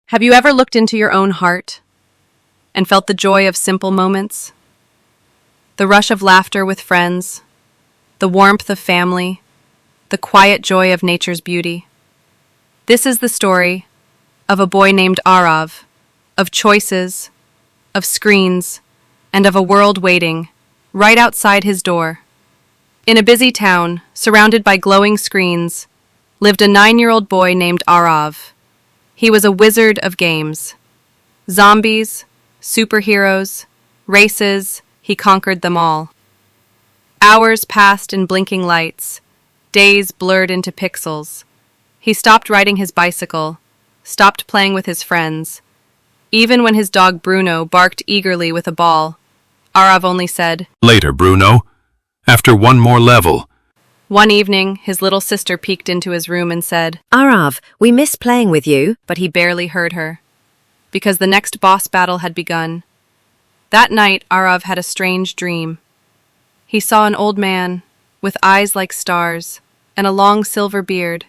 Have you ever looked into your own heart and felt the joy of simple moments? The rush of laughter with friends, the warmth of family, the quiet joy of nature's beauty. This is the story of a boy named Aarav, of choices, of screens, and of a world waiting right outside his door. In a busy town, surrounded by glowing screens, lived a 9-year-old boy named Aarav. He was a wizard of games. Zombies, superheroes, races, he conquered them all. Hours passed in blinking lights, days blurred into pixels. He stopped riding his bicycle, stopped playing with his friends. Even when his dog Bruno barked eagerly with a ball, Aarav only said, "Later, Bruno. After one more level." One evening, his little sister peeked into his room and said, Aarav, we miss playing with you. but he barely heard her, because the next boss battle had begun. That night, Aarav had a strange dream. He saw an old man, with eyes like stars, and a long silver beard.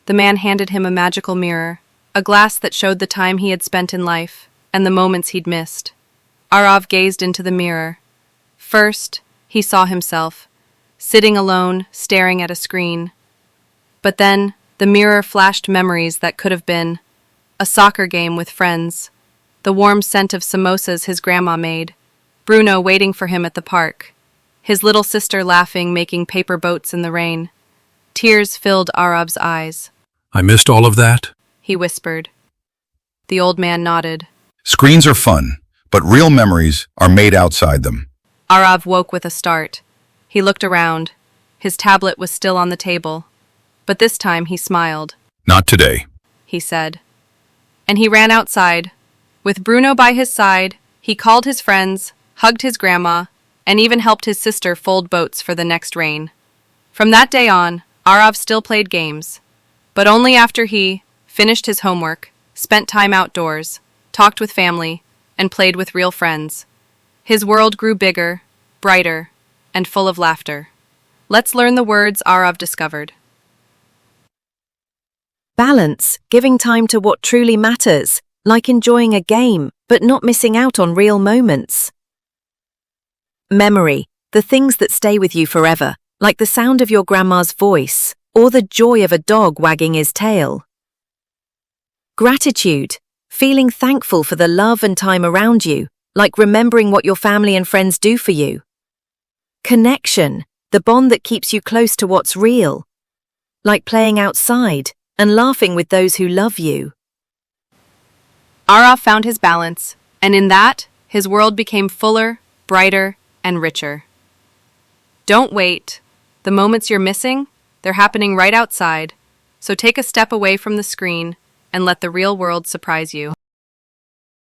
The man handed him a magical mirror, a glass that showed the time he had spent in life, and the moments he'd missed. Aarav gazed into the mirror. First, he saw himself, sitting alone, staring at a screen. But then, the mirror flashed memories that could have been a soccer game with friends, the warm scent of samosas his grandma made, Bruno waiting for him at the park, his little sister laughing, making paper boats in the rain. Tears filled Aarav's eyes. "I missed all of that?" He whispered. The old man nodded. Screens are fun, but real memories are made outside them. Aarav woke with a start. He looked around. His tablet was still on the table. But this time he smiled. Not today. He said. And he ran outside. With Bruno by his side, he called his friends, hugged his grandma, and even helped his sister fold boats for the next rain. From that day on, Aarav still played games, but only after he finished his homework, spent time outdoors, talked with family, and played with real friends. His world grew bigger, brighter, and full of laughter. Let's learn the words Aarav discovered. Balance, giving time to what truly matters, like enjoying a game, but not missing out on real moments. Memory, the things that stay with you forever, like the sound of your grandma's voice, or the joy of a dog wagging his tail. Gratitude, feeling thankful for the love and time around you, like remembering what your family and friends do for you. Connection, the bond that keeps you close to what's real, like playing outside and laughing with those who love you. Aarav found his balance, and in that, his world became fuller, brighter, and richer. Don't wait. The moments you're missing, they're happening right outside, so take a step away from the screen and let the real world surprise you.